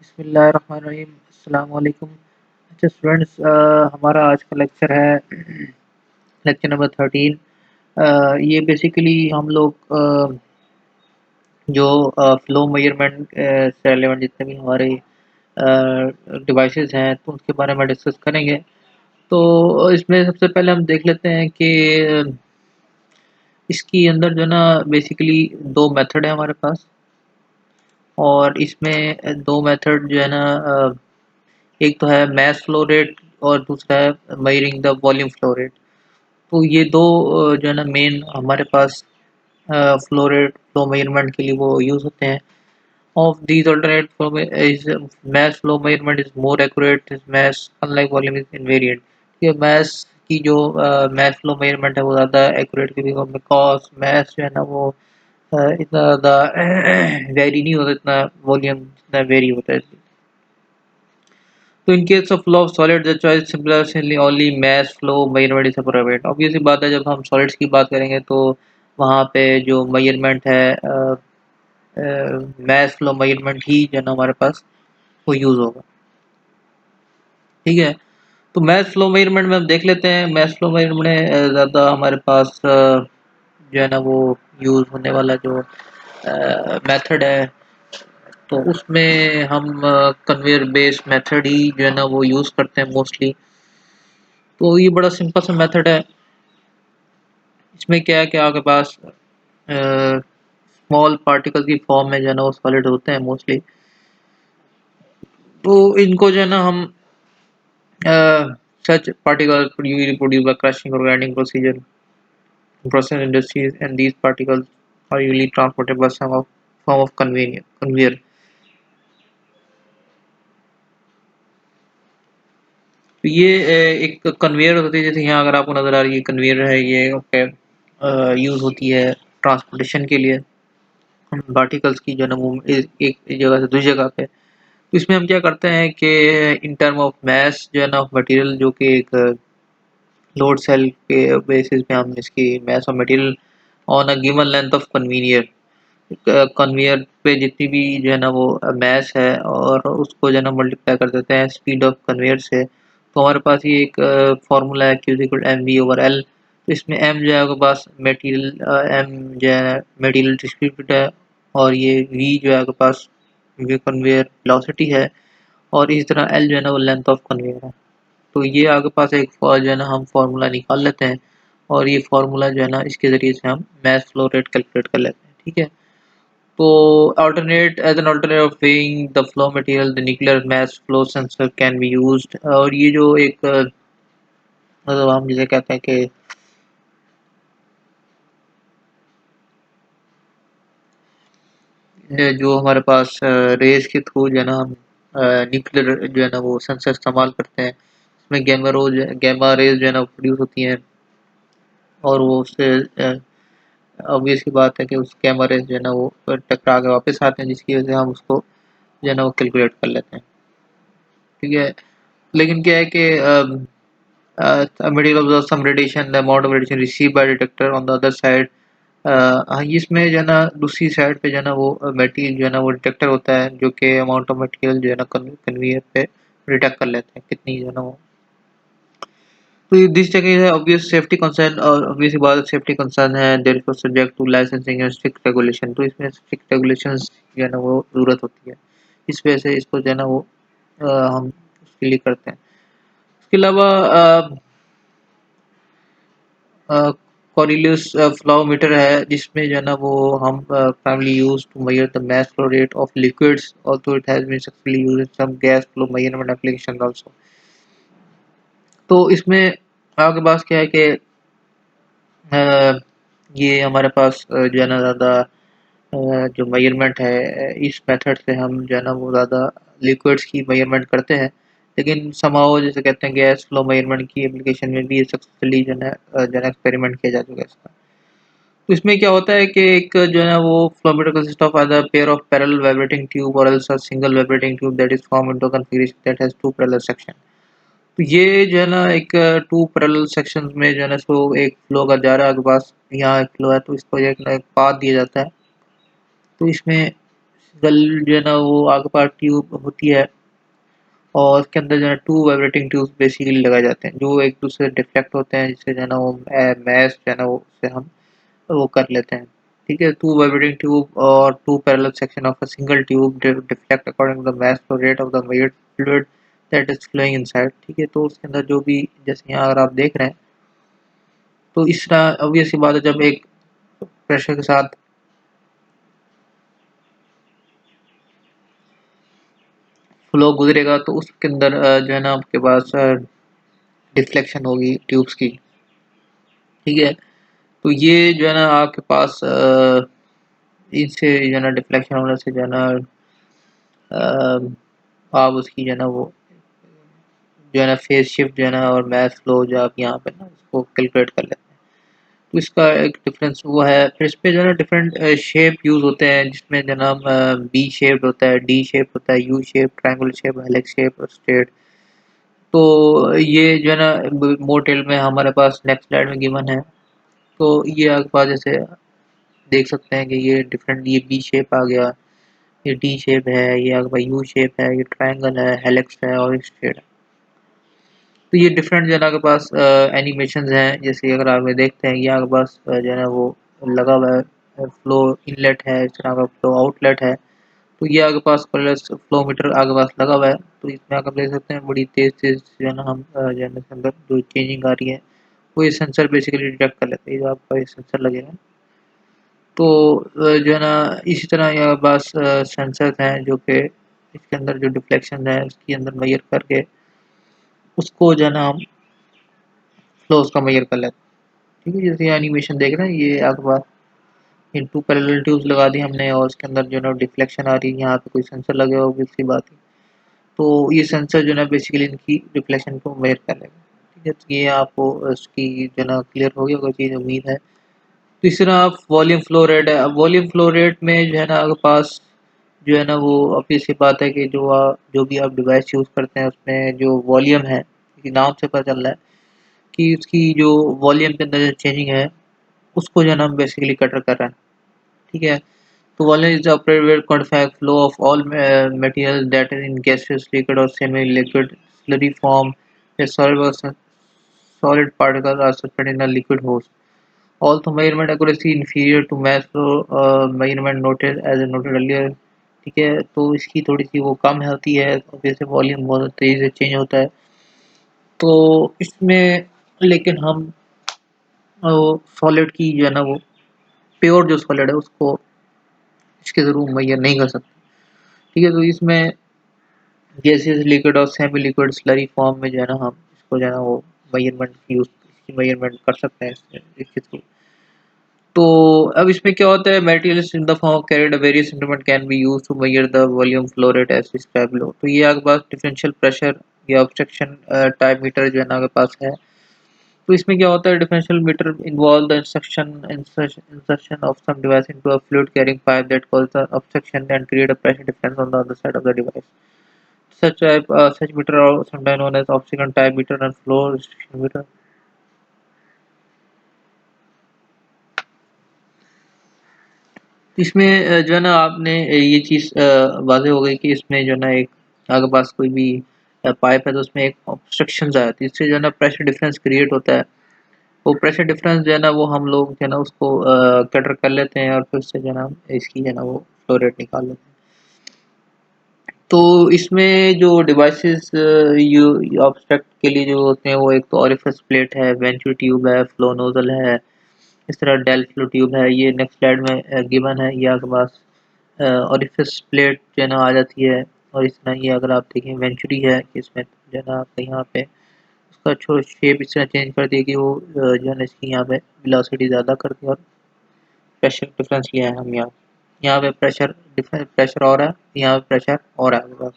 बिस्मिल्लाहिर्रहमानिर्रहीम। अस्सलाम वालेकुम। अच्छा स्टूडेंट्स, हमारा आज का लेक्चर है लेक्चर नंबर 13। ये बेसिकली हम लोग जो फ्लो मेजरमेंट से रिलेवेंट जितने भी हमारे डिवाइसेस हैं तो उसके बारे में डिस्कस करेंगे। तो इसमें सबसे पहले हम देख लेते हैं कि इसकी अंदर जो है ना बेसिकली दो मेथड है हमारे पास, और इसमें दो मेथड जो है ना, एक तो है मैस फ्लो रेट और दूसरा है measuring the volume flow rate. तो ये दो जो है ना मेन हमारे पास फ्लो रेट फ्लो मेजरमेंट के लिए वो यूज़ होते हैं। Of these alternate flow is mass flow measurement is more accurate, mass unlike volume is invariant. ये मैस की जो मैस फ्लो मेजरमेंट है वो ज़्यादा एक्यूरेट क्योंकि बिकॉज मैस जो है ना वो इतना ज़्यादा वेरी नहीं होता, इतना वॉल्यूम जितना वेरी होता है। तो in case of flow of solid the choice simply only mass flow measurement is appropriate. Obviously बात है, जब हम सॉलिड्स की बात करेंगे तो वहाँ पे जो मेजरमेंट है मैस फ्लो मेजरमेंट ही जो है ना हमारे पास वो यूज़ होगा। ठीक है, तो मैस फ्लो मेजरमेंट में हम देख लेते हैं। मैस फ्लो मेजरमेंट में ज़्यादा हमारे पास जो है ना वो यूज़ होने वाला जो मेथड है तो उसमें हम कन्वेयर बेस्ड मेथड ही जो है ना वो यूज़ करते हैं मोस्टली। तो ये बड़ा सिंपल सा मेथड है। इसमें क्या है कि आपके पास स्मॉल पार्टिकल की फॉर्म में जो है ना वो सॉलिड होते हैं मोस्टली। तो इनको जो है ना हम सच पार्टिकल प्रोड्यूस बाय क्रशिंग और grinding process industries, and these particles are usually transported by some of form of conveyor. तो ये एक कन्वेयर होती है, जैसे यहाँ अगर आपको नज़र आ रही है कन्वेयर है, ये ओके यूज़ होती है ट्रांसपोर्टेशन के लिए पार्टिकल्स की जो है ना वो एक जगह से दूसरी जगह पे। तो इसमें हम क्या करते हैं कि इन टर्म ऑफ मैस जो है ना मटेरियल, जो कि एक लोड सेल के बेसिस पे हम इसकी mass of material on a given length of convener, conveyor पे जितनी भी जो है ना वो मैस है और उसको जो है ना मल्टीप्लाई कर देते हैं स्पीड ऑफ कन्वेयर से। तो हमारे पास ये एक फार्मूला है Q equal M V over L. तो इसमें एम जो है आपके पास मटेरियल, एम जो है मटेरियल डिस्ट्रीब्यूट है, और ये वी जो है आपके पास ये कन्वेयर वेलोसिटी है, और इसी तरह एल जो है ना वो लेंथ ऑफ कन्वेयर है। तो ये आपके पास एक जो है ना हम फार्मूला निकाल लेते हैं, और ये फार्मूला जो है ना इसके ज़रिए से हम मैस फ्लो रेट कैलकुलेट कर लेते हैं। ठीक है, तो alternate as an alternate of weighing the flow material, the nuclear mass flow sensor can be used। और ये जो एक मतलब हम जिसे कहते हैं कि जो हमारे पास रेस के थ्रू जो है ना हम न्यूक्लियर जो है ना वो सेंसर इस्तेमाल करते हैं। इसमें गैमा रेज जो है ना प्रोड्यूस होती हैं, और वो उससे ऑब्वियस सी बात है कि उस गैमा रेज जो है ना वो टकरा के वापस आते हैं, जिसकी वजह से हम उसको जो है ना वो कैलकुलेट कर लेते हैं। ठीक है, लेकिन क्या है कि middle of some radiation, the amount of radiation received by detector on the other side। इसमें जो है ना दूसरी साइड पे जो है ना वो मटेरियल जो है ना वो डिटेक्टर होता है, जो कि अमाउंट ऑफ मटेरियल जो है ना कन्वेयर पे डिटेक्ट कर लेते हैं कितनी जो है ना वो। तो दिस जगह है ऑब्वियस सेफ्टी कंसर्न, और ऑब्वियस बात सेफ्टी कंसर्न है, there is subject to licensing and strict regulation. तो इसमें स्ट्रिक्ट रेगुलेशंस जो है ना वो ज़रूरत होती है, इस वजह से इसको जो है ना वो हम उसके लिए करते हैं। इसके अलावा Coriolis flowmeter है, जिसमें जो है ना वो हम primarily used to measure the mass flow rate of liquids, although it has been successfully used in some gas flow measurement applications also। तो इसमें आपके पास क्या है कि ये हमारे पास जो है ना ज़्यादा जो मेजरमेंट है इस मेथड से हम जो है ना वो ज़्यादा लिक्विड्स की मेजरमेंट करते हैं, लेकिन समहाउ जैसे कहते हैं गैस फ्लो मेजरमेंट की एप्लीकेशन में भी सक्सेसफुली जो है एक्सपेरिमेंट किया जा चुका है इसका। तो इसमें क्या होता है कि एक जो है ना वो flowmeter consist of either pair of parallel vibrating tube और else a single vibrating tube that is form into configuration that has two parallel section. तो ये जो है ना एक टू पैरेलल सेक्शंस में जो है ना सो एक फ्लो का जा रहा है आपके पास, यहाँ एक फ्लो है तो इसको एक ना एक पाथ दिया जाता है। तो इसमें गल जो है ना वो आगे पास ट्यूब होती है और उसके अंदर जो है 2 वाइब्रेटिंग ट्यूब्स बेसिकली लगाए जाते हैं जो एक दूसरे से डिफ्लेक्ट होते हैं, जिससे जो है ना वो मैश जो है ना वो उससे हम वो कर लेते हैं। ठीक है, 2 वाइब्रेटिंग ट्यूब और 2 parallel section of a single tube deflect according to the mass flow rate of the measured fluid that is flowing inside. ठीक है, तो उसके अंदर जो भी जैसे यहाँ अगर आप देख रहे हैं तो इस तरह ऑब्वियस सी बात है, जब एक प्रेशर के साथ फ्लो गुजरेगा तो उसके अंदर जो है ना आपके पास डिफ्लेक्शन होगी ट्यूब्स की। ठीक है, तो ये जो है ना आपके पास इनसे जो है ना डिफ्लेक्शन होने से जो है ना आप उसकी जो है ना वो जो है ना फेज शिफ्ट जो है ना और मैथ फ्लो जो आप यहाँ पे ना उसको कैलकुलेट कर लेते हैं। तो इसका एक डिफरेंस वो है। फिर इस पे जो है ना डिफरेंट शेप यूज होते हैं, जिसमें जो ना बी शेप होता है, डी शेप होता है, U shape, triangular shape, helix shape और स्ट्रेट। तो ये जो है ना मोर डिटेल में हमारे पास नेक्स्ट स्लाइड में गिवन है। तो ये आपके पास जैसे देख सकते हैं कि ये डिफरेंट, ये बी शेप आ गया, ये डी शेप है, ये आपका यू शेप है, ये ट्रायंगल है, हेलिक्स है और स्ट्रेट है। तो ये डिफरेंट जो है ना आपके पास एनिमेशंस हैं। जैसे अगर आप ये देखते हैं, ये आपके पास जो है ना वो लगा हुआ है, फ्लो इनलेट है, इस तरह का फ्लो आउटलेट है। तो ये आपके पास प्लस फ्लो मीटर आपके पास लगा हुआ है। तो इसमें आप देख सकते हैं बड़ी तेज तेज जो है ना हम जो है ना इसके अंदर जो चेंजिंग आ रही है वो ये सेंसर बेसिकली डिटेक्ट कर लेते हैं। ये जो आपका ये सेंसर लगेगा, तो जो है ना इसी तरह यहाँ पास सेंसर्स हैं जो कि इसके अंदर जो डिफ्लेक्शन है उसके अंदर मेजर करके उसको जो है ना हम फ्लो उसका मेजर कर लेते हैं। ठीक है, जैसे एनिमेशन देख रहे हैं, ये आपके पास इन 2 पैरेलल ट्यूब्स लगा दी हमने और उसके अंदर जो है ना डिफ्लेक्शन आ रही है, यहाँ पे कोई सेंसर लगे हो किसी बात है। तो ये सेंसर जो है ना बेसिकली इनकी रिफ्लेक्शन को मेजर कर लेगा। ठीक है, तो ये आपको इसकी जो है ना क्लियर हो गई होगा चीज़, उम्मीद है। तीसरा आप वॉल्यूम फ्लो रेट है। अब वॉल्यूम फ्लो रेट में जो है ना आपके पास जो है ना वो ऑब्वियस सी बात है कि जो भी आप डिवाइस यूज़ करते हैं उसमें जो वॉल्यूम है, कि नाम से पता चल रहा है कि उसकी जो वॉल्यूम के अंदर जो चेंजिंग है उसको जो है ना हम बेसिकली कटर कर रहे हैं। ठीक है, तो volume is operated with quantified flow of all material that is in gases, liquid और semi liquid, slurry form, solid particles are suspended in a liquid host. Also, measurement accuracy inferior to mass flow measurement noted as noted earlier. ठीक है, तो इसकी थोड़ी सी वो कम होती है, जैसे वॉल्यूम बहुत तेज़ी से चेंज होता है। तो इसमें लेकिन हम सॉलिड की जो है ना वो प्योर जो सॉलिड है उसको इसके थ्रू मेजर नहीं कर सकते। ठीक है, तो इसमें गैसेस, लिक्विड और सेमी लिक्विड स्लरी फॉर्म में जो है ना हम इसको जो है ना वो मेजरमेंट यूज इसकी मेजरमेंट कर सकते हैं इसके थ्रू। तो अब इसमें क्या होता है, materials in the form carried various instrument can be used to measure the volume flow rate as described below. तो ये आपके पास डिफरेंशियल प्रेशर या ऑब्स्ट्रक्शन टाइप मीटर जो है ना आपके पास है। तो इसमें क्या होता है, differential meter involve the insertion of some device into a fluid carrying pipe that cause the obstruction and create a pressure difference on the other side of the device. Such meter are sometimes known as obstacle type meter and flow restriction meter. इसमें जो है ना आपने ये चीज़ वाज़ेह हो गई कि इसमें जो है ना एक आपके पास कोई भी पाइप है तो उसमें एक ऑब्स्ट्रक्शन आ जाती है, इससे जो है ना प्रेशर डिफरेंस क्रिएट होता है। वो प्रेशर डिफरेंस जो है ना वो हम लोग जो है ना उसको कैटर कर लेते हैं और फिर उससे जो है ना इसकी जो है ना वो फ्लो रेट निकाल लेते हैं। तो इसमें जो डिवाइसेस यू ऑब्स्ट्रक्ट के लिए जो होते हैं वो एक तो ऑरिफिस प्लेट है, वेंचुर ट्यूब है, फ्लो नोजल है, इस तरह डेल फ्लो ट्यूब है। ये नेक्स्ट स्लाइड में गिवन है। ये आपके पास ऑरिफिस प्लेट जो है ना आ जाती है और इस तरह ये अगर आप देखें वेंचुरी है कि इसमें जो है ना आपके यहाँ पे उसका छोटा शेप इस तरह चेंज कर दिया कि वो जो है ना इसकी यहाँ पे वेलोसिटी ज़्यादा कर दी और प्रेशर डिफरेंस लिया है हम यहाँ पे प्रेशर डिफरेंस, प्रेशर और है, यहाँ पे प्रेशर और है आपके पास।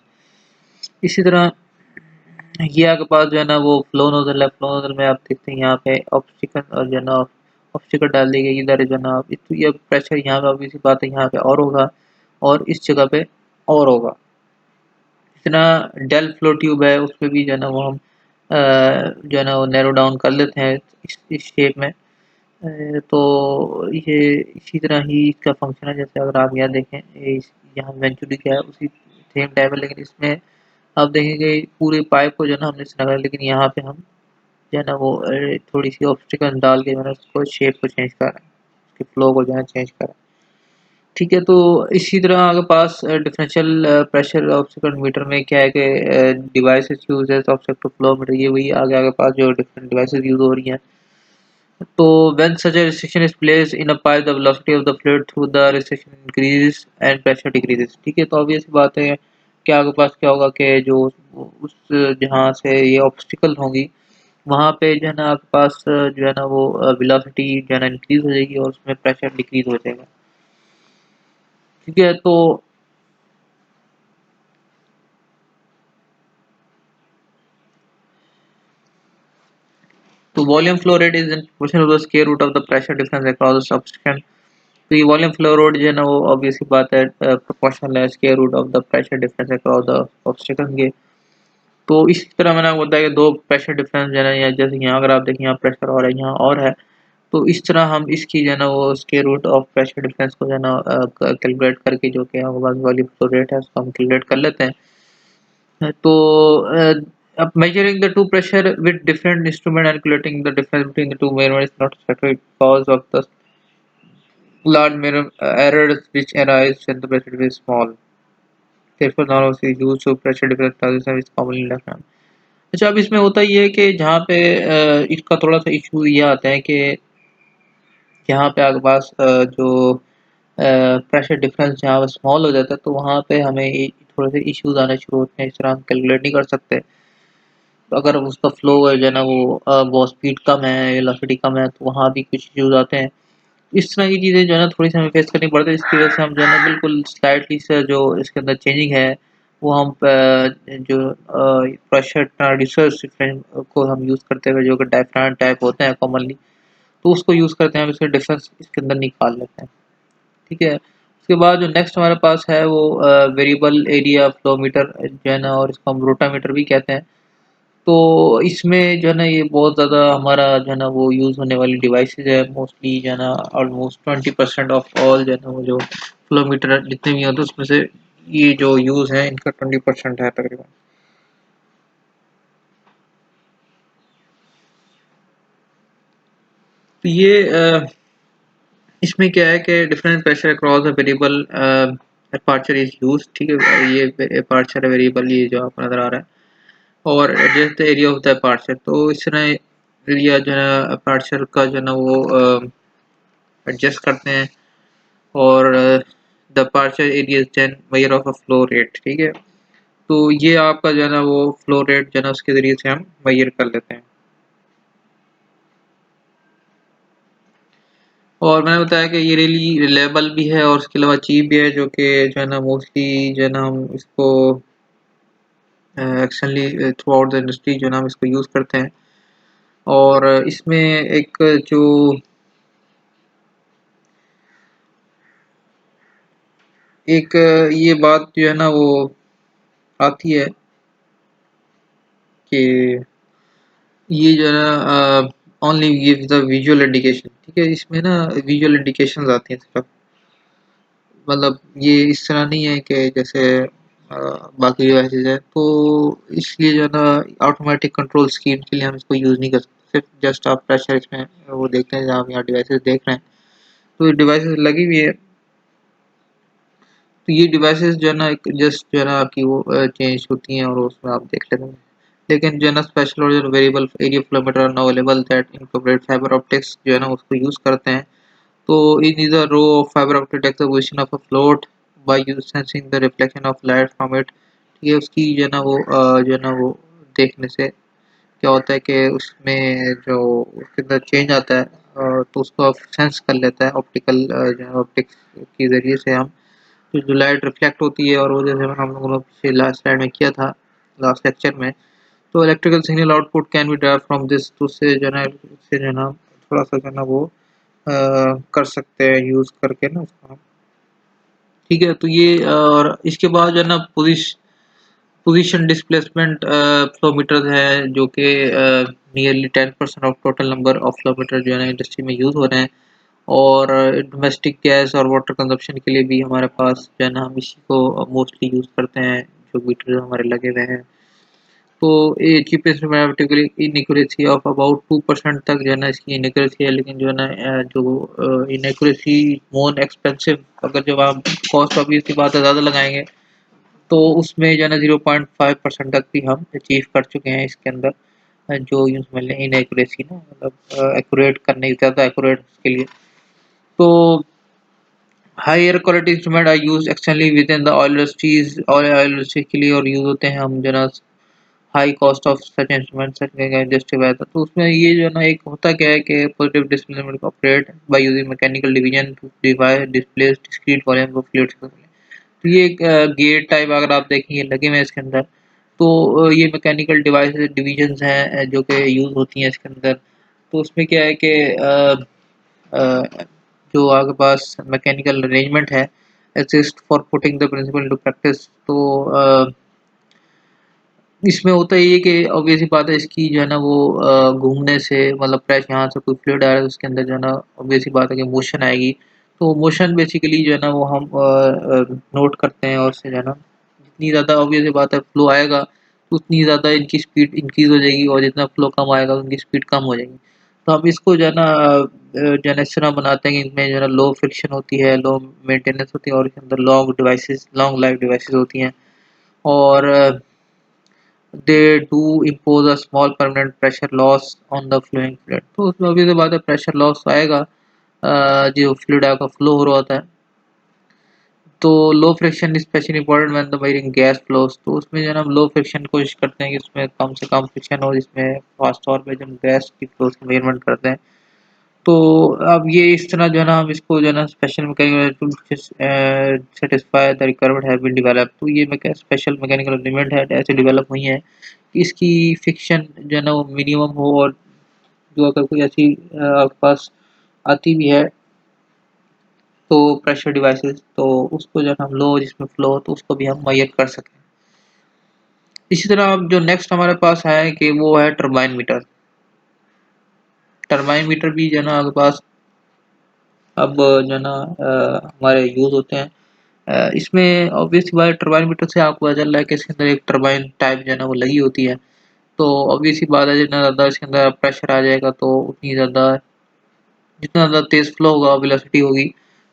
इसी तरह ये आपके पास जो है ना वो फ्लो नोजल है। फ्लो नोजल में आप देखते हैं यहाँ पे ऑब्स्टिकल और जो है ना ऑब्स्टिकल डाल दी गई, इधर जो है ना तो ये प्रेशर यहाँ पे ऑब्वियसली बात है यहाँ पे और होगा और इस जगह पे और होगा। इतना डेल फ्लो ट्यूब है उसमें भी जो है ना वो हम जो है ना वो नैरो डाउन कर लेते हैं इस शेप में। तो ये इसी तरह ही इसका फंक्शन है। जैसे अगर आप यहाँ देखें यहाँ वेंचुरी क्या है उसी सेम टाइप है, लेकिन इसमें आप देखेंगे पूरे पाइप को जो है ना हमने लगा, लेकिन यहाँ पे हम जो है ना वो थोड़ी सी ऑब्स्टिकल डाल के मैंने उसको शेप को चेंज करा है, उसके फ्लो को जो है चेंज करा। ठीक है, तो इसी तरह आपके पास डिफरेंशियल प्रेशर ऑब्स्टिकल मीटर में क्या है कि डिवाइसेस यूज है ऑब्स्टिकल फ्लो मीटर, ये वही आगे आगे पास जो डिफरेंट डिवाइसेस यूज हो रही हैं। तो when such a restriction is placed in a pipe, the velocity of the fluid through the restriction increases and pressure decreases। ठीक है, तो obvious बात है कि आपके पास क्या होगा कि जो उस जहाँ से ये ऑब्स्टिकल होंगी वहाँ पे जो है ना आपके पास जो है ना वो वेलोसिटी जो है ना इंक्रीज हो जाएगी और उसमें प्रेशर डिक्रीज हो जाएगा। ठीक है, तो volume flow rate is in proportion to the square root of the pressure difference across the substance. तो ये वॉल्यूम फ्लो रेट जो है ना वो ऑब्वियस सी बात है प्रोपोर्शनल है square root of the pressure difference across the obstacle के। तो इस तरह मैंने आपको बताया कि दो प्रेशर डिफरेंस जो है ना, या जैसे यहाँ अगर आप देखें यहाँ प्रेशर और है यहाँ और है, तो इस तरह हम इसकी जो है ना वो square root of pressure difference को जो है ना कैलकुलेट करके जो कि हमारे पास वॉल्यूम फ्लो रेट है उसको हम कैलकुलेट कर लेते हैं। तो अब measuring the two pressure with different instrument and calculating the difference between the two measurements is not satisfactory because of the large errors which arise when the pressure difference is small. Therefore, now is used to pressure difference transition is commonly left hand। अच्छा, अब इसमें होता ये है कि जहाँ पे इसका थोड़ा सा इशू ये आता है कि यहाँ पे आपके पास जो प्रेशर डिफरेंस जहाँ स्मॉल हो जाता है तो वहाँ पे हमें थोड़े से इश्यूज आने शुरू होते हैं, इस तरह हम कैलकुलेट नहीं कर सकते। तो अगर उसका फ्लो है जो है ना वो स्पीड कम है, वेलोसिटी कम है, तो वहाँ भी कुछ इश्यूज आते हैं। इस तरह की चीज़ें जो है ना थोड़ी सी हमें फेस करनी पड़ती है, इसकी वजह से हम जो है ना बिल्कुल स्लाइटली से जो इसके अंदर चेंजिंग है वो हम जो प्रेशर ट्रांसड्यूसर को हम यूज़ करते हुए जो कि डायफ्राम टाइप होते हैं कॉमनली, तो उसको यूज़ करते हैं, हम इसका डिफरेंस इसके अंदर निकाल लेते हैं। ठीक है, उसके बाद जो नेक्स्ट हमारे पास है वो वेरिएबल एरिया फ्लोमीटर जो है ना, और इसको हम रोटामीटर भी कहते हैं। तो इसमें जो है ना ये बहुत ज़्यादा हमारा जो है ना वो यूज़ होने वाली डिवाइसेस है, मोस्टली जो है ना ऑलमोस्ट 20% ऑफ ऑल जो है ना वो जो फ्लोमीटर जितने भी होते हैं उसमें से ये जो यूज़ है इनका 20% है तकरीबन। तो ये इसमें क्या है कि different pressure across the variable aperture is use. ठीक है, ये अपर्चर वेरिएबल ये जो आपको नज़र आ रहा है, और adjust the area of the aperture. तो इस तरह एरिया जो है ना अपर्चर का जो है ना वो एडजस्ट करते हैं, और the aperture area is then measure of a flow rate. ठीक है, तो ये आपका जो है ना वो फ्लो रेट जो है ना उसके ज़रिए से हम मेजर कर लेते हैं। और मैंने बताया कि ये रियली रिलायबल भी है और उसके अलावा चीप भी है, जो कि जो है ना मोस्टली जो है ना हम इसको actually through out the industry जो है ना हम इसको यूज़ करते हैं। और इसमें एक जो एक ये बात जो है ना वो आती है कि ये जो है ना only gives the visual indication. ठीक है, इसमें ना विजुअल इंडिकेशंस आती हैं सिर्फ, मतलब ये इस तरह नहीं है कि जैसे बाकी डिवाइसेस है। तो इसलिए जो है ना ऑटोमेटिक कंट्रोल स्कीम के लिए हम इसको यूज़ नहीं कर सकते, सिर्फ जस्ट आप प्रेशर इसमें वो देखते हैं, जहाँ आप यहाँ डिवाइसेस देख रहे हैं तो ये डिवाइसेस लगी हुई है। तो ये डिवाइसेस जो है ना जस्ट जो है ना आपकी वो चेंज होती हैं और उसमें आप देख लेते हैं। लेकिन जो है ना स्पेशल और जो variable area flowmeter now available that incorporate fibre optics जो है ना उसको यूज़ करते हैं। तो in is a row of fiber optic detects the position of a float by sensing the reflection of light from it। ये उसकी जो है ना वो जो है ना वो देखने से क्या होता है कि उसमें जो उसके अंदर चेंज आता है तो उसको सेंस कर लेता है ऑप्टिकल जो है ऑप्टिक्स के ज़रिए से हम जो लाइट रिफ्लेक्ट होती है, और वो जैसे हम लोगों ने पिछले लास्ट स्लाइड में किया था लास्ट लेक्चर में। तो electrical signal output can be drive from this, तो उससे जो है ना उससे जो है ना थोड़ा सा जो है ना वो कर सकते हैं यूज़ करके ना उसको हम। ठीक है, तो ये और इसके बाद जो है ना पोजीशन डिस्प्लेसमेंट फ्लोमीटर है, जो कि nearly 10% of total number of flowmeter जो है ना इंडस्ट्री में यूज़ हो रहे हैं। और डोमेस्टिक गैस और वाटर कंजप्शन के लिए भी हमारे पास जो है ना हम इसी को मोस्टली यूज़ करते हैं, जो मीटर हमारे लगे हुए हैं। तो ये cheapest mathematically inaccuracy of about 2% तक जो है ना इसकी इनएक्यूरेसी है, लेकिन जो है ना जो इनएक्यूरेसी मोर एक्सपेंसिव, अगर जब आप कॉस्ट ऑब्वियसली बात है ज़्यादा लगाएंगे तो उसमें जो है ना 0.5% तक भी हम अचीव कर चुके हैं इसके अंदर, जो यूँ समझ लें इनएक्यूरेसी ना, मतलब एक्यूरेट करने ज़्यादा एक्यूरेट के लिए। तो high air quality instrument are used extensively within the oil ऑयल इंडस्ट्रीज, ऑयल इंडस्ट्री के लिए और यूज़ होते हैं हम जो है ना high cost of such instrument such industry वाला। तो उसमें ये जो है ना एक होता क्या है कि positive displacement operate by using mechanical division to divide displace discrete volume of fluids. तो ये एक गेट टाइप अगर आप देखेंगे लगे हुए हैं इसके अंदर, तो ये मैकेनिकल डिवाइस डिवीजन्स हैं जो कि यूज़ होती हैं इसके अंदर। तो उसमें क्या है कि जो आपके पास मैकेनिकल अरेंजमेंट है assist for putting the principle to practice. तो इसमें होता ये है कि ऑब्वियस सी बात है इसकी जो है ना वो घूमने से मतलब प्रेस यहाँ से कोई फ्लूइड आ रहा है तो उसके अंदर जो है ना ऑब्वियस सी बात है कि मोशन आएगी। तो मोशन बेसिकली जो है ना वो हम नोट करते हैं और उससे जो है ना जितनी ज़्यादा ऑब्वियस सी बात है फ्लो आएगा तो उतनी ज़्यादा इनकी स्पीड इंक्रीज़ हो जाएगी और जितना फ्लो कम आएगा उनकी स्पीड कम हो जाएगी। तो हम इसको जो है ना जो है ना इस तरह बनाते हैं कि इनमें जो है ना लो फ्रिक्शन होती है, लो मेंटेनेंस होती है और इसके अंदर लॉन्ग लाइफ डिवाइसेस होती हैं और they do impose a small permanent pressure loss on the flowing fluid। तो उसमें obvious सी बात है प्रेशर लॉस आएगा, जो फ्लूइड आपका फ्लो हो रहा होता है। तो लो friction specially important when the measuring gas flows. तो उसमें जो है ना हम लो फ्रिक्शन कोशिश करते हैं कि उसमें कम से कम फ्रिक्शन हो जिसमें खास तौर पे जब गैस की फ्लोस की मेजरमेंट करते हैं। तो अब ये इस तरह जो है ना हम इसको जो है ना special mechanical to satisfy the requirement have been developed. तो ये स्पेशल मैकेनिकल एलिमेंट है ऐसे डेवलप हुई हैं कि इसकी फिक्शन जो है ना वो मिनिमम हो और जो अगर कोई ऐसी आपके पास आती भी है तो प्रेशर डिवाइसेस तो उसको जो है ना हम लो जिसमें फ्लो हो तो उसको भी हम मेजर कर सकें। इसी तरह अब जो नेक्स्ट हमारे पास है कि वो है टरबाइन मीटर। टरबाइन मीटर भी जो है ना आपके पास अब जो है ना हमारे यूज़ होते हैं। इसमें ऑब्वियस सी बात टरबाइन मीटर से आपको पता चल रहा है कि इसके अंदर एक टरबाइन टाइप जो है ना वो लगी होती है। तो ऑब्वियस सी बात है जितना ज़्यादा इसके अंदर प्रेशर आ जाएगा तो उतनी ज़्यादा जितना ज़्यादा तेज़ फ्लो होगा वेलोसिटी होगी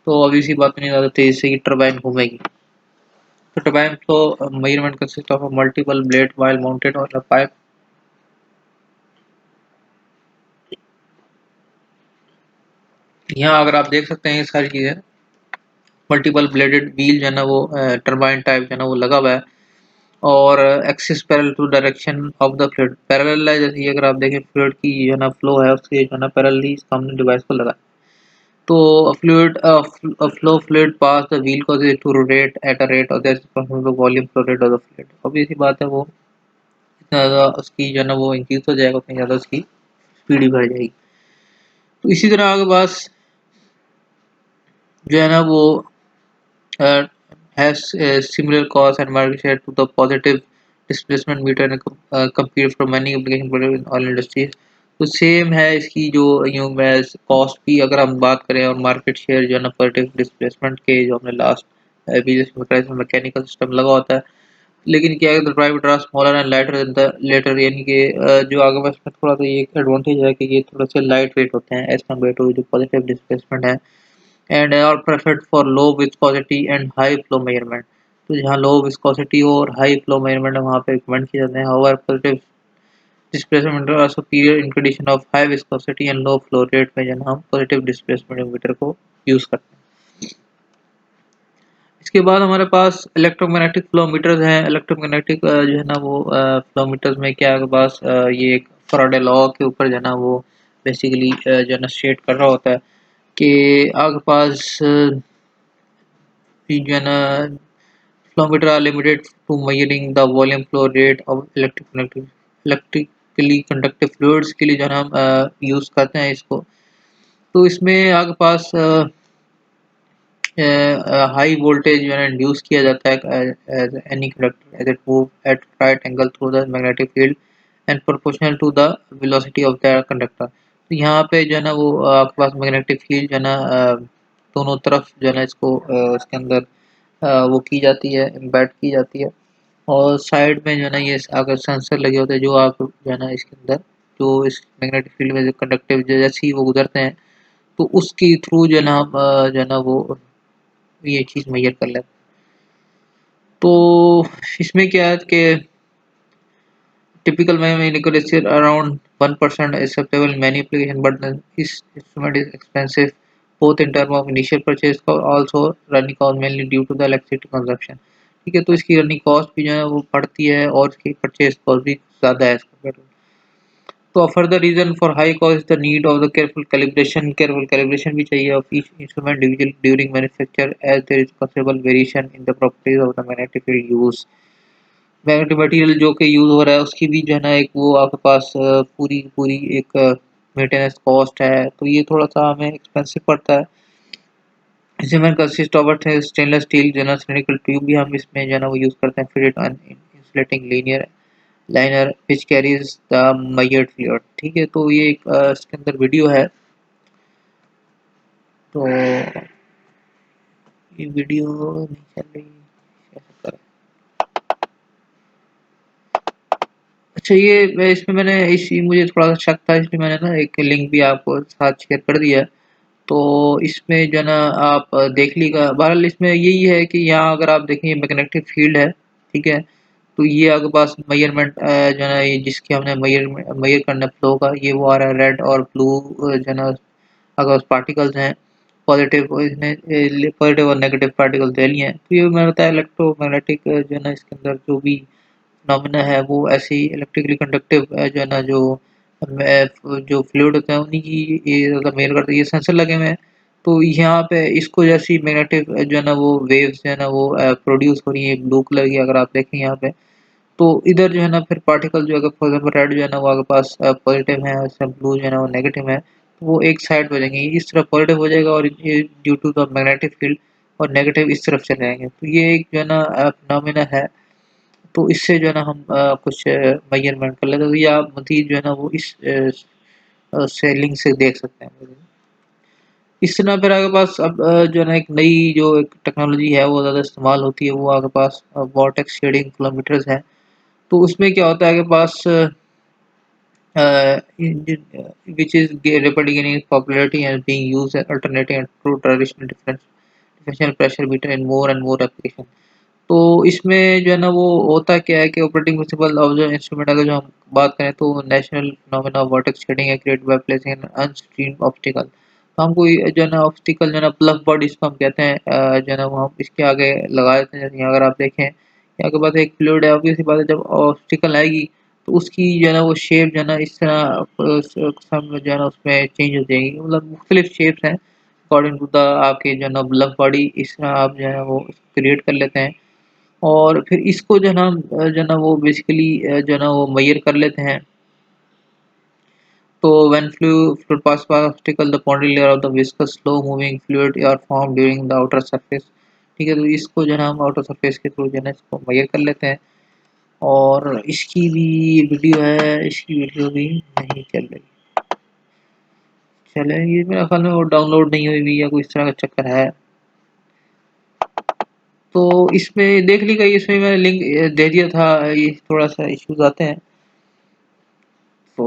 तो ऑब्वियस सी बात उतनी ज़्यादा तेज़ से ये टरबाइन घूमेगी। तो turbine flow measurement consist of a multiple blade while mounted on a pipe. यहाँ अगर आप देख सकते हैं ये सारी चीज़ें मल्टीपल ब्लेडेड व्हील जो है ना वो टरबाइन टाइप जो है ना वो लगा हुआ है और axis parallel to direction of the fluid parallel है। जैसे ये अगर आप देखें फ्लूइड की जो है ना फ्लो है उसके जो है ना पैरेलली हमने डिवाइस को लगा। तो flow fluid pass the wheel causes it to rotate at a rate of that's proportional to the volume flow rate of the fluid। obvious सी बात है वो जितना ज़्यादा उसकी जो है ना वो इंक्रीज हो जाएगा उतनी ज़्यादा उसकी स्पीड भी बढ़ जाएगी। तो इसी तरह आपके पास जो है ना वो has a similar cause and market share to the positive displacement meter and compete for many application in oil industries। तो सेम है इसकी जो यूँ कॉस्ट भी अगर हम बात करें और मार्केट शेयर जो है ना पॉजिटिव डिस्प्लेसमेंट के जो हमने लास्ट अभी जिसमें मैकेनिकल सिस्टम लगा होता है। लेकिन क्या है private are smaller and lighter than the latter, यानी कि जो आगे में थोड़ा सा ये एडवांटेज है कि ये थोड़ा सा लाइट वेट होते हैं एज कम्पेयर टू जो पॉजिटिव डिस्प्लेसमेंट है and are preferred for low viscosity and high flow measurement. तो जहाँ लो विस्कोसिटी हो और हाई फ्लो मेजरमेंट है वहाँ पे रिकमेंड किए जाते हैं। However positive displacement meter are superior in condition of high viscosity and low flow rate में जहाँ हम पॉजिटिव डिस्प्लेसमेंट मीटर को यूज़ करते हैं। इसके बाद हमारे पास इलेक्ट्रोमैग्नेटिक फ्लो मीटर्स हैं। इलेक्ट्रोमैग्नेटिक जो है ना वो फ्लो मीटर्स में क्या है आपके पास ये एक फैराडे लॉ के ऊपर जो है ना वो बेसिकली जो है ना स्टेट कर रहा होता है कि आपके पास जो है ना flow meter are limited to measuring the volume flow rate of electrically conductive fluids के लिए जो है ना हम यूज़ करते हैं इसको। तो इसमें आपके पास हाई वोल्टेज जो है इंड्यूस किया जाता है as any conductor as it move at right angle through the magnetic field and proportional to the velocity of the conductor. यहाँ पे जो है ना वो आपके पास मैग्नेटिक फील्ड जो है ना दोनों तरफ जो है ना इसको इसके अंदर वो की जाती है, एम्बेड की जाती है। और साइड में जो है ना ये अगर सेंसर लगे होते हैं जो आप जो है ना इसके अंदर जो इस मैग्नेटिक फील्ड में जो कंडक्टिव जैसे ही वो गुजरते हैं तो उसके थ्रू जो है ना हम जो है ना वो ये चीज़ मेजर कर लेते हैं। तो इसमें क्या है कि typical memory accuracy around 1% is acceptable in many applications, but this instrument is expensive both in terms of initial purchase cost also running cost mainly due to the electricity consumption. ठीक है, तो इसकी रनिंग कॉस्ट भी जो है वो बढ़ती है और इसकी परचेज कॉस्ट भी ज़्यादा है इसका। तो further reason for high cost is the need of the careful calibration भी चाहिए of each instrument individual during manufacture as there is considerable variation in the properties of the magnetic field used. Magnetic material जो कि use हो रहा है उसकी भी जो है ना एक वो आपके पास पूरी पूरी एक मेंटेनेंस कॉस्ट है, तो ये थोड़ा-सा हमें एक्सपेंसिव पड़ता है। इसमें कंसिस्ट ऑफ स्टेनलेस स्टील जो है ना सिलिंड्रिकल ट्यूब भी हम इसमें जो है ना वो यूज़ करते हैं fitted on insulating linear liner which carries the measured fluid. ठीक है, तो ये एक इसके अंदर वीडियो है, तो ये वीडियो नहीं चल रही, कैसे करें? अच्छा, ये इसमें मैंने इसी मुझे थोड़ा-सा शक था इसलिए मैंने ना एक लिंक भी आपको साथ शेयर कर दिया है। तो इसमें जो है ना आप देख लीजिएगा। बहरहाल इसमें यही है कि यहाँ अगर आप देखें ये मैग्नेटिक फील्ड है, ठीक है? तो ये आपके पास मेजरमेंट जो है ना ये जिसकी हमने मेजर करना है फ्लो का ये वो आ रहा है रेड और ब्लू जो है ना अगर पार्टिकल्स हैं पॉजिटिव इसमें पॉजिटिव और नेगेटिव पार्टिकल्स दे लिए हैं। तो ये मैंने बताया इलेक्ट्रोमैग्नेटिक जो है ना इसके अंदर जो भी फिनोमेना है वो ऐसे ही इलेक्ट्रिकली कंडक्टिव जो है ना जो फ्लूइड होते हैं उन्हीं की ये ज़्यादा मेल करते हैं। ये सेंसर लगे हुए हैं तो यहाँ पे इसको जैसी मैग्नेटिक जो है ना वो वेव्स जो है ना वो प्रोड्यूस हो रही है ब्लू कलर की अगर आप देखें यहाँ पे तो इधर जो है ना फिर पार्टिकल जो अगर फॉर एग्जाम्पल रेड जो है ना वो आपके पास पॉजिटिव है और ब्लू जो है ना वो नेगेटिव है तो वो एक साइड हो जाएंगे इस तरफ पॉजिटिव हो जाएगा और ये due to the magnetic field और नेगेटिव इस तरफ चले जाएंगे तो ये एक जो है ना फिनोमेना है तो इससे जो है ना हम कुछ मेजरमेंट कर लेते हैं तो ये आप मज़ीद जो है ना वो इस सेलिंग से देख सकते हैं। इस तरह फिर आपके पास अब जो है ना एक नई जो एक टेक्नोलॉजी है वो ज़्यादा इस्तेमाल होती है वो आपके पास वॉर्टेक्स शेडिंग फ्लोमीटर्स है। तो उसमें क्या होता है आपके पास which is rapidly gaining popularity and being used as alternative to traditional differential pressure meter in more and more application। तो इसमें जो है ना वो होता क्या है कि ऑपरेटिंग प्रिंसिपल ऑफ जो इंस्ट्रूमेंट अगर जो हम बात करें तो national phenomena of vortex shedding है created by placing an unstreamed obstacle. तो हम कोई जो है ना ऑब्स्टिकल जो है ना प्लग बॉडी इसको हम कहते हैं जो है ना वो हम इसके आगे लगा देते हैं। जैसे यहाँ अगर आप देखें यहाँ के पास एक फ्लूइड है ऑब्वियस सी बात है जब ऑब्स्टिकल आएगी तो उसकी जो है ना वो शेप जो है ना इस तरह सम जो है ना उसमें चेंज हो जाएगी मतलब मुख्तलिफ शेप्स हैं अकॉर्डिंग टू द आपके जो है ना प्लग बॉडी इस तरह आप जो है ना वो क्रिएट कर लेते हैं। और फिर इसको जो है ना जो है ना वो बेसिकली जो है ना वो मेजर कर लेते हैं। तो when fluid pass by obstacle the boundary layer of the viscous slow moving fluid are form during the outer surface. ठीक है, तो इसको जो है ना हम आउटर सरफेस के थ्रू जो है ना इसको मेजर कर लेते हैं। और इसकी भी वीडियो है, इसकी वीडियो भी नहीं चल रही। चले ये मेरे ख्याल में वो डाउनलोड नहीं हुई भी या कोई इस तरह का चक्कर है। तो इसमें देख लीजिएगा इसमें मैंने लिंक दे दिया था ये थोड़ा सा इश्यूज आते हैं तो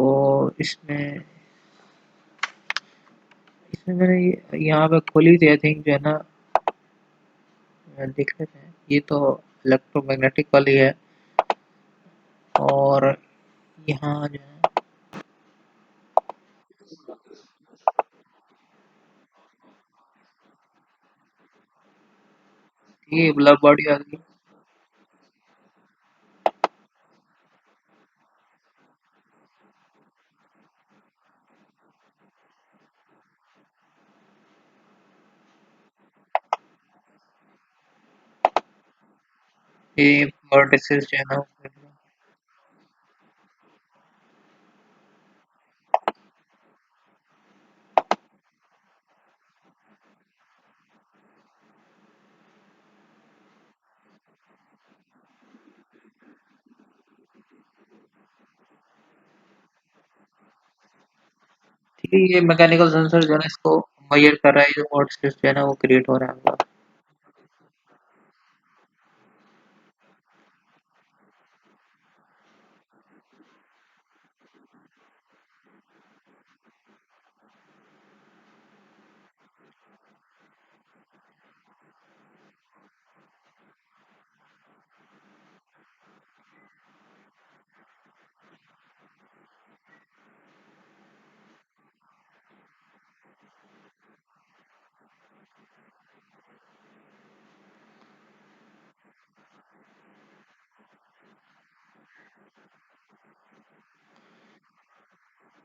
इसमें इसमें मैंने यहाँ पे खोली थी आई थिंक जो है ना देख लेते हैं ये तो इलेक्ट्रोमैग्नेटिक वाली है और यहाँ जो है ये ब्लैक बॉडी आ गई। ये वर्टिसेस जो है ना ये मैकेनिकल सेंसर जो है ना इसको मेजर कर रहा है, जो मॉडल्स जो है ना वो क्रिएट हो रहा है हमारा।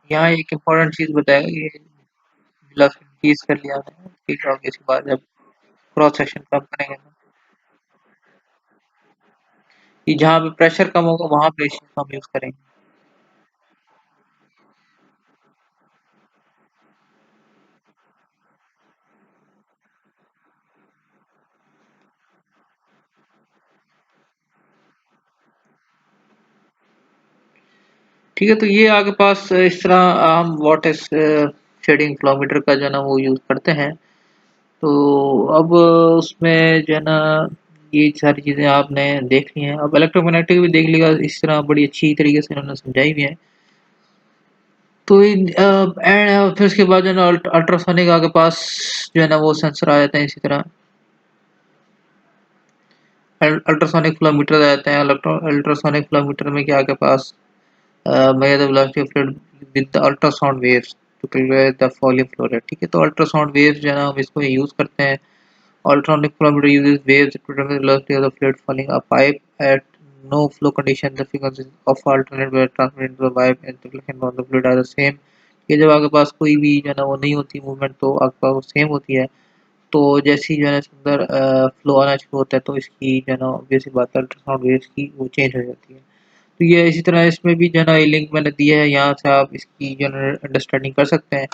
यहाँ एक इम्पोर्टेंट चीज़ बताया ये वेलोसिटी इंक्रीज कर लिया हमने, ठीक है, और इसके बाद जब क्रॉस सेक्शन कम करेंगे ना, कि जहाँ पे प्रेशर कम होगा वहाँ पे इसको हम यूज़ करेंगे। ठीक है, तो ये आपके पास इस तरह हम वॉट शेडिंग फ्लोमीटर का जो है ना वो यूज़ करते हैं। तो अब उसमें जो है ना ये सारी चीज़ें आपने देख ली हैं। अब इलेक्ट्रोमैग्नेटिक भी देख लिएगा, इस तरह बड़ी अच्छी तरीके से उन्होंने समझाई भी है। तो फिर उसके बाद जो है ना अल्ट्रासोनिक आपके पास जो है ना वो सेंसर आ जाते हैं इसी तरह। अल्ट्रासोनिक फ्लोमीटर आ जाते हैं। अल्ट्रासोनिक फ्लोमीटर में क्या आपके पास measure the velocity of fluid with the ultrasound waves to prepare the volume flow rate। ठीक है, तो अल्ट्रासाउंड वेव्स जो है ना हम इसको यूज़ करते हैं। Ultrasonic flowmeter uses waves to determine the velocity of the fluid falling a pipe at no flow condition. The frequency of alternate wave transmitted into the pipe and the reflection of the fluid are the same। ये जब आपके पास कोई भी जो है ना वो नहीं होती मूवमेंट तो आपके पास वो सेम होती है। तो जैसे ही जो है ना इसके अंदर फ्लो आना शुरू होता है तो इसकी जो है ना ऑब्वियस सी बात है अल्ट्रासाउंड वेव्स की वो चेंज हो जाती है। तो ये इसी तरह इसमें भी जो है ना ये लिंक मैंने दिया है, यहाँ से आप इसकी जो है ना अंडरस्टैंडिंग कर सकते हैं।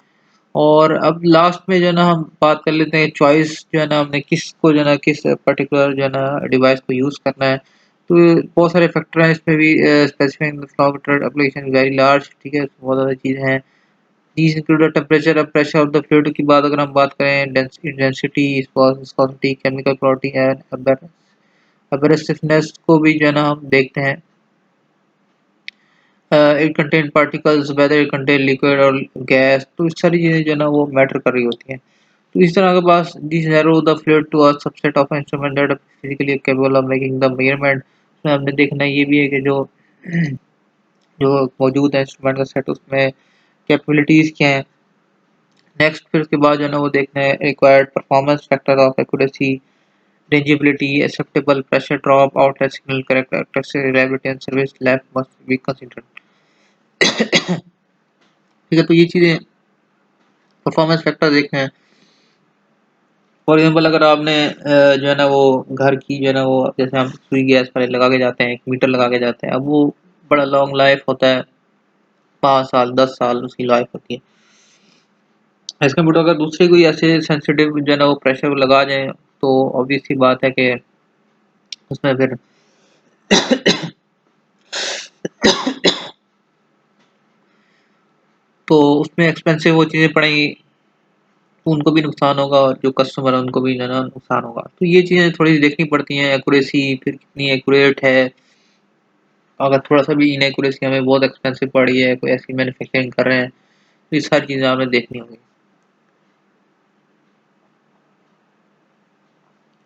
और अब लास्ट में जो है ना हम बात कर लेते हैं चॉइस जो है ना हमने किसको जो है ना किस पर्टिकुलर जो है ना डिवाइस को यूज़ करना है। तो बहुत सारे फैक्टर हैं इसमें भी, specific flow application very large, ठीक है, बहुत ज़्यादा चीज़ें हैं। these include the temperature और pressure of the fluid की बात अगर हम बात करें, density, viscosity, chemical property and abrasiveness को भी जो है ना हम देखते हैं। It contain particles, whether it contain liquid और गैस, तो इस सारी चीज़ें जो है ना वो मैटर कर रही होती हैं। तो इस तरह के पास this narrow the fluid to a subset of instrument that physically capable of making the measurement. उसमें हमने देखना ये भी है कि जो जो मौजूद है इंस्ट्रूमेंट का सेट उसमें कैपेबिलिटीज़ क्या हैं। नेक्स्ट फिर उसके बाद जो है ना वो देखना है required performance factor of accuracy, rangeability, acceptable pressure drop, outlet signal characteristics, reliability and service life must be considered. ठीक है, तो ये चीज़ें परफॉर्मेंस फैक्टर देखना है। फॉर एग्जांपल अगर आपने जो है ना वो घर की जो है ना वो जैसे हम सुई गैस पहले लगा के जाते हैं, एक मीटर लगा के जाते हैं, अब वो बड़ा लॉन्ग लाइफ होता है, 5 साल 10 साल उसकी लाइफ होती है। इसका बट अगर दूसरे कोई ऐसे सेंसिटिव जो है ना वो प्रेशर लगा जाए तो ऑब्वियस सी बात है कि उसमें फिर तो उसमें एक्सपेंसिव वो चीज़ें पड़ेंगी, तो उनको भी नुकसान होगा और जो कस्टमर है उनको भी जो है ना नुकसान होगा। तो ये चीज़ें थोड़ी देखनी पड़ती हैं, एक्यूरेसी फिर कितनी एक्यूरेट है। अगर थोड़ा-सा भी इनएक्यूरेसी हमें बहुत एक्सपेंसिव पड़ रही है, कोई ऐसी मैन्युफैक्चरिंग कर रहे हैं, तो ये सारी चीज़ें हमें देखनी होंगी।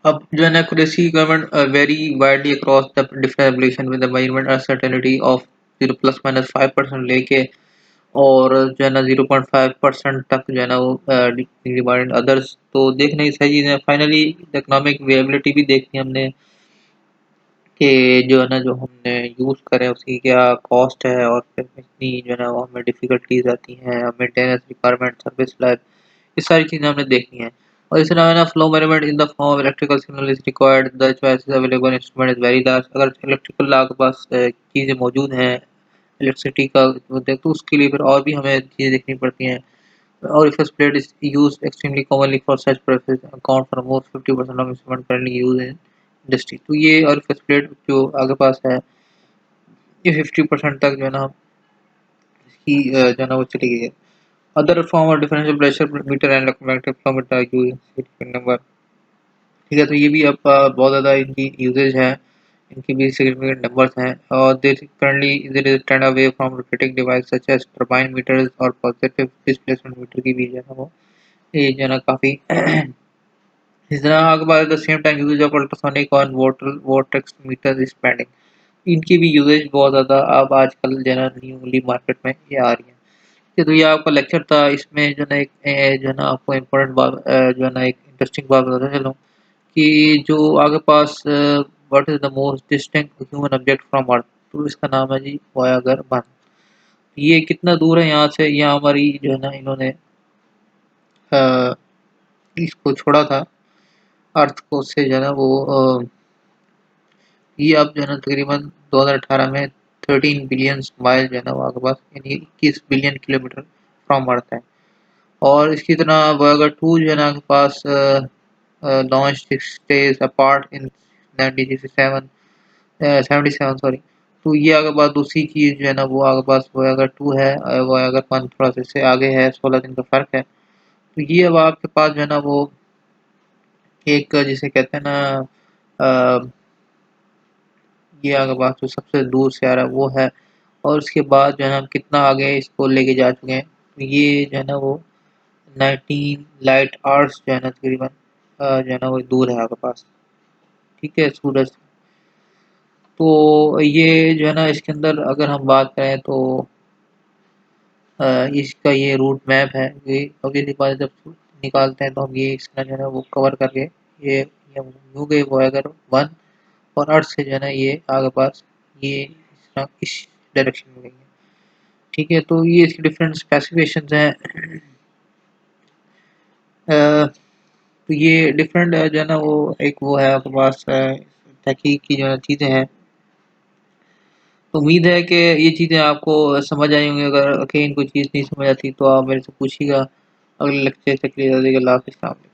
अब जो है ना accuracy requirement very widely across the different application with the measurement uncertainty of 0 plus minus 5% लेके और जो है ना 0.5% तक जो है ना वो डिमांड अदर्स, तो देखना ही सही चीज़ है। फाइनली इकोनॉमिक विएबिलिटी भी देखनी है हमने कि जो है ना जो हमने यूज़ करें उसकी क्या कॉस्ट है और फिर कितनी जो है ना वो हमें डिफ़िकल्टीज़ आती हैं, मेंटेनेंस रिक्वायरमेंट, सर्विस लाइफ, ये सारी चीज़ें हमने देखनी है। और इस अलावा ना flow measurement in the form of electrical signal is required, the choices available instrument is very large. अगर इलेक्ट्रिकल आपके पास चीज़ें मौजूद हैं, इलेक्ट्रिसिटी का वो दें तो उसके लिए फिर और भी हमें चीज़ें देखनी पड़ती हैं। Orifice plate is used extremely commonly for such purposes, account for most 50% of instrument currently used in industry. तो ये orifice plate जो आगे पास है ये 50% तक जो है ना इसकी जो है ना वो चली गई है। Other form of differential pressure meter and electromagnetic flow meter are used number. ठीक है, तो ये भी अब बहुत ज़्यादा इनकी यूजेज है, इनकी भी सिग्निफिकेंट नंबर्स हैं। और there is trend away from rotating device such as turbine meters और पॉजिटिव डिस्प्लेसमेंट मीटर की भी जो है वो ये जो है ना काफ़ी इस तरह आगे बाद the same time usages of ultrasonic और वोर्टेक्स मीटर इज स्प्रेडिंग। इनकी भी यूजेज बहुत ज़्यादा अब आजकल जो है ना न्यूली मार्केट में ये आ रही है। तो ये आपका लेक्चर था, इसमें जो है ना एक जो है ना आपको इम्पोर्टेंट बात जो है ना एक इंटरेस्टिंग बात बताता चलूँ कि जो आगे पास what is the most distinct human object from earth, तो इसका नाम है जी वोयागर 1। ये कितना दूर है यहाँ से, यहाँ हमारी जो है ना इन्होंने अ, इसको छोड़ा था अर्थ को, से जो है ना वो ये अब जो है ना तकरीबन 2018 में 13 बिलियन माइल जो है ना वो आगे पास यानी 21 बिलियन किलोमीटर फ्रॉम अर्थ है। और इसकी तरह वोयागर 2 जो है ना आपके पास launched 6 days apart in 1967 77 sorry. तो ये अगर बात दूसरी चीज़ जो है ना वो आगे पास वोयागर 2 है, वोयागर 1 थोड़ा सा इससे आगे है, 16 दिन का फ़र्क है। तो ये अब आपके पास जो है ना वो एक जिसे कहते हैं ना अ, ये आगे पास जो सबसे दूर से आ रहा है वो है। और उसके बाद जो है ना हम कितना आगे इसको लेके जा चुके हैं, तो ये जो है ना वो 19 लाइट आवर्स जो है ना तकरीबन जो है ना वो दूर है आपके पास। ठीक है, सूरज। तो ये जो है ना इसके अंदर अगर हम बात करें तो इसका ये रूट मैप है, ये ऑब्वियसली बात है, जब निकालते हैं तो हम ये इसका जो है ना वो कवर करके ये यू गए वो अगर 1 और अर्थ से जो है ना ये आगे पास ये इस डायरेक्शन में गई है। ठीक है, तो ये इसके डिफरेंट स्पेसिफिकेशंस हैं। तो ये डिफरेंट जो है ना वो एक वो है आपके पास तहकीक की जो है चीज़ें हैं। तो उम्मीद है कि ये चीज़ें आपको समझ आई होंगी। अगर कहीं कोई चीज़ नहीं समझ आती तो आप मेरे से पूछिएगा। अगले लेक्चर तक के लिए अल्लाह हाफ़िज़।